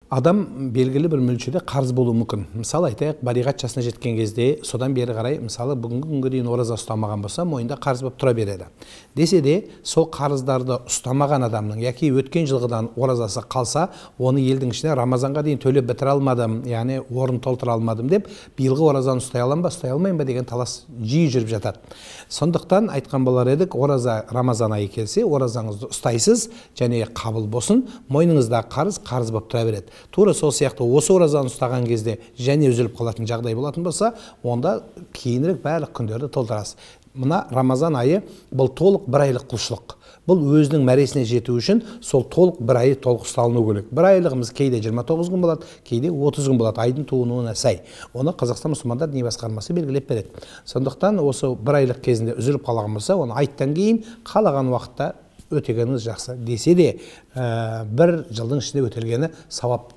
Адам белгілі бір мөлшерде қарыз болуы мүмкін. Мысалы айтайық, балиғат жасына жеткен кезде, содан бері қарай, мысалы бүгінгі күнге дейін ораза ұстамаған болса, мойнында қарыз болып тұра береді. Десе де, сол қарыздарды ұстамаған адамның, яки өткен жылғыдан оразасы қалса, оны елдің ішіне Рамазанға дейін төлеп бітіре алмадым, яғни орын толтыра алмадым деп, биылғы оразаны ұстай аламын ба, ұстай алмайын ба деген талас жиі жүріп жатады. Сондықтан айтқан болар едік, ораза Рамазан айы келсе, оразаңызды ұстайсыз, және қабыл болсын, мойныңызда қарыз болып тұра береді. Тура сол сияқты осы оразаны ұстаған кезде және үзіліп қалатын жағдай болатын болса, онда кейінірек барлық күндерді толтырасыз. Мына Рамазан айы бұл толық бір айлық құлшылық. Бұл өзінің мәресіне жету үшін сол толық бір айы толық ұсталыну керек. Бір айлығымыз кейде 29 күн болады, кейде 30 күн болады, айдың туынуына сай. Оны Қазақстан мұсылмандар діни басқармасы белгілеп береді. Сондықтан осы бір айлық кезінде үзіліп қалған болса, оны айттан кейін қалаған уақытта өтегеніңіз жақсы. Десе де, бір жылдың ішінде өтелгені сауапты.